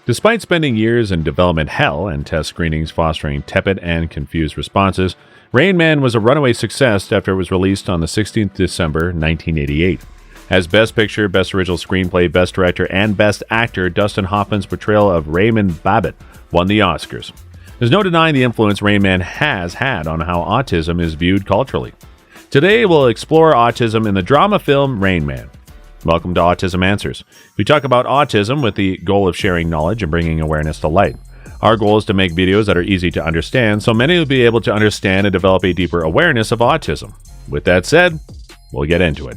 Despite spending years in development hell and test screenings fostering tepid and confused responses, Rain Man was a runaway success after it was released on the 16th December 1988. As Best Picture, Best Original Screenplay, Best Director, and Best Actor, Dustin Hoffman's portrayal of Raymond Babbitt won the Oscars. There's no denying the influence Rain Man has had on how autism is viewed culturally. Today, we'll explore autism in the drama film Rain Man. Welcome to Autism Answers. We talk about autism with the goal of sharing knowledge and bringing awareness to light. Our goal is to make videos that are easy to understand so many will be able to understand and develop a deeper awareness of autism. With that said, we'll get into it.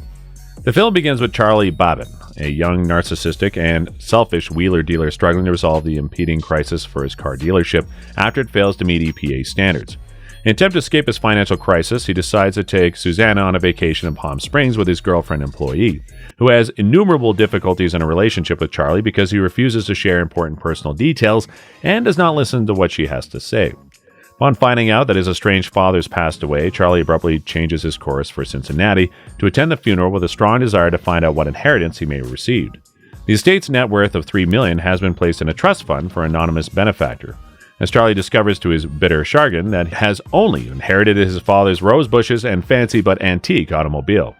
The film begins with Charlie Babbitt, a young, narcissistic, and selfish wheeler-dealer struggling to resolve the impending crisis for his car dealership after it fails to meet EPA standards. In an attempt to escape his financial crisis, he decides to take Susanna on a vacation in Palm Springs with his girlfriend employee, who has innumerable difficulties in a relationship with Charlie because he refuses to share important personal details and does not listen to what she has to say. Upon finding out that his estranged father's passed away, Charlie abruptly changes his course for Cincinnati to attend the funeral with a strong desire to find out what inheritance he may have received. The estate's net worth of $3 million has been placed in a trust fund for an anonymous benefactor. As Charlie discovers to his bitter chagrin that he has only inherited his father's rose bushes and fancy but antique automobile.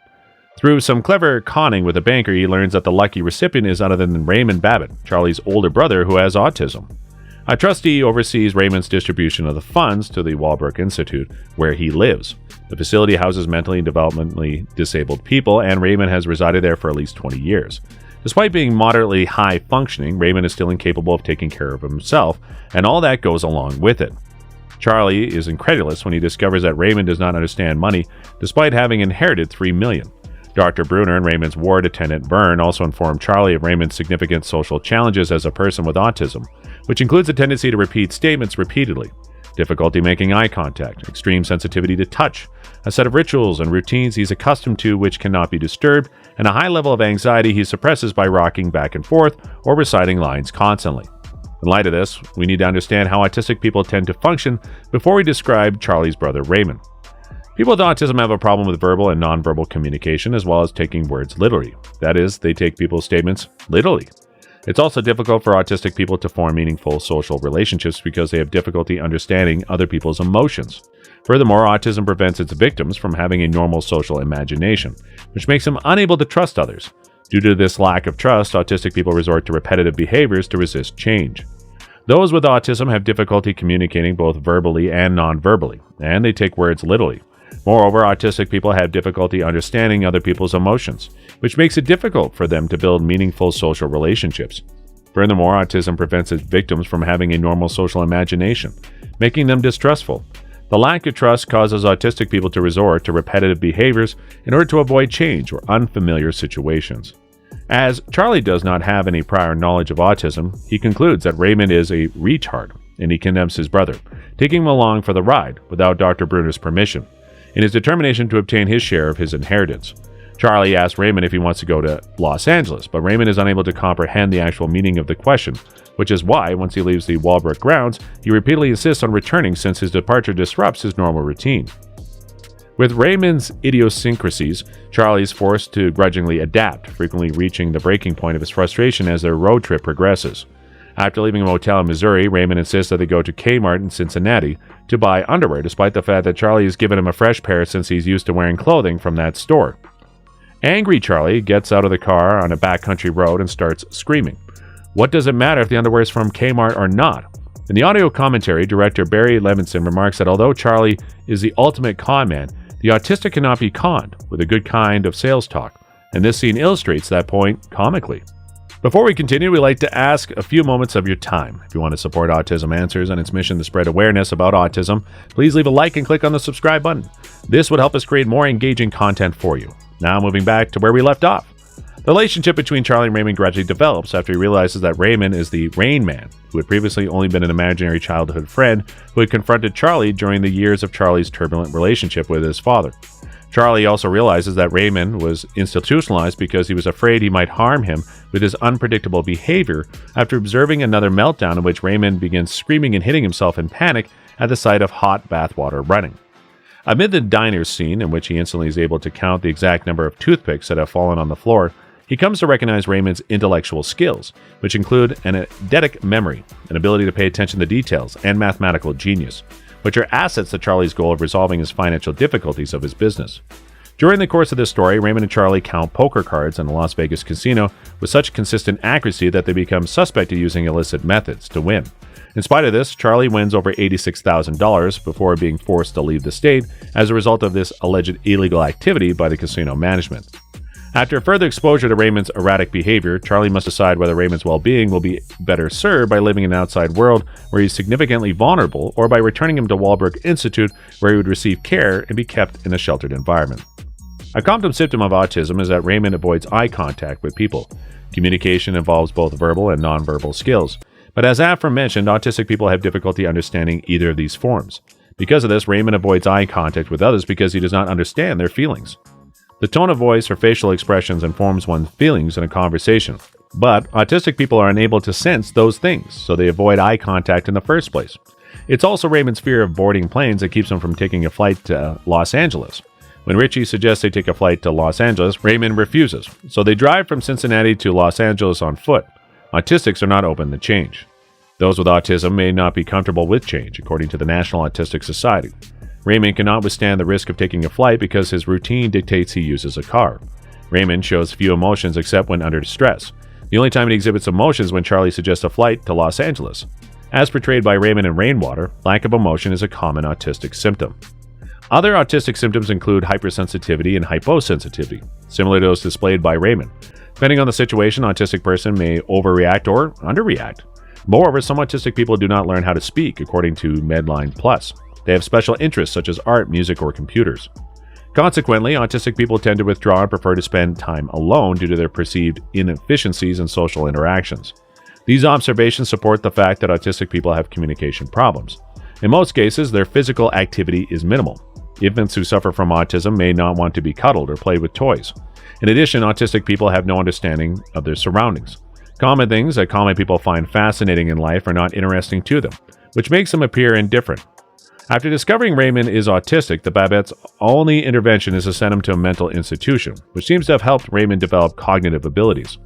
Through some clever conning with a banker, he learns that the lucky recipient is none other than Raymond Babbitt, Charlie's older brother who has autism. A trustee oversees Raymond's distribution of the funds to the Walbrook Institute, where he lives. The facility houses mentally and developmentally disabled people, and Raymond has resided there for at least 20 years. Despite being moderately high-functioning, Raymond is still incapable of taking care of himself, and all that goes along with it. Charlie is incredulous when he discovers that Raymond does not understand money, despite having inherited $3 million. Dr. Bruner and Raymond's ward attendant Vern also inform Charlie of Raymond's significant social challenges as a person with autism, which includes a tendency to repeat statements repeatedly, difficulty making eye contact, extreme sensitivity to touch, a set of rituals and routines he's accustomed to which cannot be disturbed, and a high level of anxiety he suppresses by rocking back and forth or reciting lines constantly. In light of this, we need to understand how autistic people tend to function before we describe Charlie's brother Raymond. People with autism have a problem with verbal and nonverbal communication as well as taking words literally. That is, they take people's statements literally. It's also difficult for autistic people to form meaningful social relationships because they have difficulty understanding other people's emotions. Furthermore, autism prevents its victims from having a normal social imagination, which makes them unable to trust others. Due to this lack of trust, autistic people resort to repetitive behaviors to resist change. Those with autism have difficulty communicating both verbally and non-verbally, and they take words literally. Moreover, autistic people have difficulty understanding other people's emotions, which makes it difficult for them to build meaningful social relationships. Furthermore, autism prevents its victims from having a normal social imagination, making them distrustful. The lack of trust causes autistic people to resort to repetitive behaviors in order to avoid change or unfamiliar situations. As Charlie does not have any prior knowledge of autism, he concludes that Raymond is a retard, and he condemns his brother, taking him along for the ride without Dr. Bruner's permission, in his determination to obtain his share of his inheritance. Charlie asks Raymond if he wants to go to Los Angeles, but Raymond is unable to comprehend the actual meaning of the question, which is why, once he leaves the Walbrook grounds, he repeatedly insists on returning since his departure disrupts his normal routine. With Raymond's idiosyncrasies, Charlie is forced to grudgingly adapt, frequently reaching the breaking point of his frustration as their road trip progresses. After leaving a motel in Missouri, Raymond insists that they go to Kmart in Cincinnati to buy underwear, despite the fact that Charlie has given him a fresh pair since he's used to wearing clothing from that store. Angry Charlie gets out of the car on a backcountry road and starts screaming. What does it matter if the underwear is from Kmart or not? In the audio commentary, director Barry Levinson remarks that although Charlie is the ultimate con man, the autistic cannot be conned with a good kind of sales talk, and this scene illustrates that point comically. Before we continue, we'd like to ask a few moments of your time. If you want to support Autism Answers and its mission to spread awareness about autism, please leave a like and click on the subscribe button. This would help us create more engaging content for you. Now moving back to where we left off. The relationship between Charlie and Raymond gradually develops after he realizes that Raymond is the Rain Man, who had previously only been an imaginary childhood friend who had confronted Charlie during the years of Charlie's turbulent relationship with his father. Charlie also realizes that Raymond was institutionalized because he was afraid he might harm him with his unpredictable behavior after observing another meltdown in which Raymond begins screaming and hitting himself in panic at the sight of hot bathwater running. Amid the diner scene, in which he instantly is able to count the exact number of toothpicks that have fallen on the floor, He comes to recognize Raymond's intellectual skills, which include an eidetic memory, an ability to pay attention to details, and mathematical genius, which are assets to Charlie's goal of resolving his financial difficulties of his business. During the course of this story, Raymond and Charlie count poker cards in a Las Vegas casino with such consistent accuracy that they become suspect of using illicit methods to win. In spite of this, Charlie wins over $86,000 before being forced to leave the state as a result of this alleged illegal activity by the casino management. After further exposure to Raymond's erratic behavior, Charlie must decide whether Raymond's well-being will be better served by living in an outside world where he's significantly vulnerable or by returning him to Walbrook Institute where he would receive care and be kept in a sheltered environment. A common symptom of autism is that Raymond avoids eye contact with people. Communication involves both verbal and nonverbal skills. But as aforementioned, autistic people have difficulty understanding either of these forms. Because of this, Raymond avoids eye contact with others because he does not understand their feelings. The tone of voice or facial expressions informs one's feelings in a conversation. But autistic people are unable to sense those things, so they avoid eye contact in the first place. It's also Raymond's fear of boarding planes that keeps him from taking a flight to Los Angeles. When Richie suggests they take a flight to Los Angeles, Raymond refuses, so they drive from Cincinnati to Los Angeles on foot. Autistics are not open to change. Those with autism may not be comfortable with change, according to the National Autistic Society. Raymond cannot withstand the risk of taking a flight because his routine dictates he uses a car. Raymond shows few emotions except when under stress. The only time he exhibits emotions is when Charlie suggests a flight to Los Angeles. As portrayed by Raymond in Rainwater, lack of emotion is a common autistic symptom. Other autistic symptoms include hypersensitivity and hyposensitivity, similar to those displayed by Raymond. Depending on the situation, an autistic person may overreact or underreact. Moreover, some autistic people do not learn how to speak, according to Medline Plus. They have special interests such as art, music, or computers. Consequently, autistic people tend to withdraw and prefer to spend time alone due to their perceived inefficiencies in social interactions. These observations support the fact that autistic people have communication problems. In most cases, their physical activity is minimal. Infants who suffer from autism may not want to be cuddled or play with toys. In addition, autistic people have no understanding of their surroundings. Common things that common people find fascinating in life are not interesting to them, which makes them appear indifferent. After discovering Raymond is autistic, the Babbitt's only intervention is to send him to a mental institution, which seems to have helped Raymond develop cognitive abilities.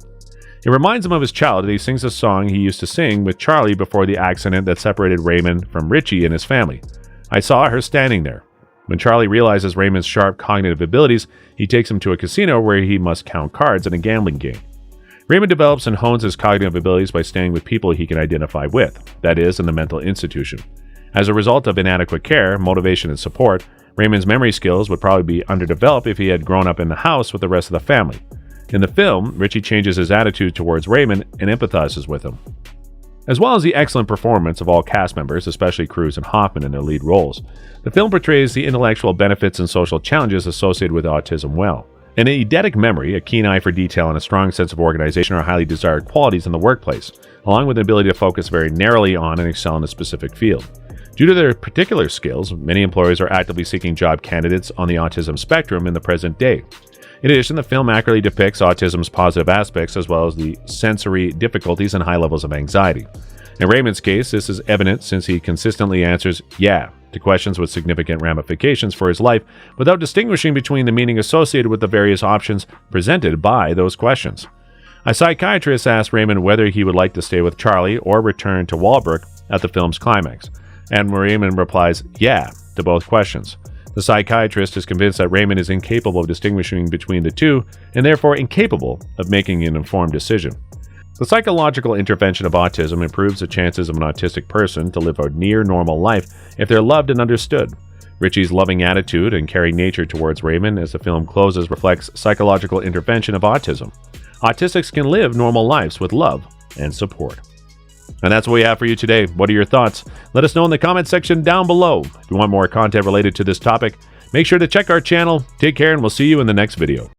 It reminds him of his childhood. He sings a song he used to sing with Charlie before the accident that separated Raymond from Richie and his family. I saw her standing there. When Charlie realizes Raymond's sharp cognitive abilities, he takes him to a casino where he must count cards in a gambling game. Raymond develops and hones his cognitive abilities by staying with people he can identify with, that is, in the mental institution. As a result of inadequate care, motivation, and support, Raymond's memory skills would probably be underdeveloped if he had grown up in the house with the rest of the family. In the film, Richie changes his attitude towards Raymond and empathizes with him. As well as the excellent performance of all cast members, especially Cruz and Hoffman in their lead roles, the film portrays the intellectual benefits and social challenges associated with autism well. An eidetic memory, a keen eye for detail, and a strong sense of organization are highly desired qualities in the workplace, along with the ability to focus very narrowly on and excel in a specific field. Due to their particular skills, many employers are actively seeking job candidates on the autism spectrum in the present day. In addition, the film accurately depicts autism's positive aspects as well as the sensory difficulties and high levels of anxiety. In Raymond's case, this is evident since he consistently answers "yeah" to questions with significant ramifications for his life without distinguishing between the meaning associated with the various options presented by those questions. A psychiatrist asked Raymond whether he would like to stay with Charlie or return to Walbrook at the film's climax, and Raymond replies "yeah" to both questions. The psychiatrist is convinced that Raymond is incapable of distinguishing between the two and therefore incapable of making an informed decision. The psychological intervention of autism improves the chances of an autistic person to live a near normal life if they're loved and understood. Richie's loving attitude and caring nature towards Raymond as the film closes reflects psychological intervention of autism. Autistics can live normal lives with love and support. And that's what we have for you today. What are your thoughts? Let us know in the comment section down below. If you want more content related to this topic, make sure to check our channel. Take care, and we'll see you in the next video.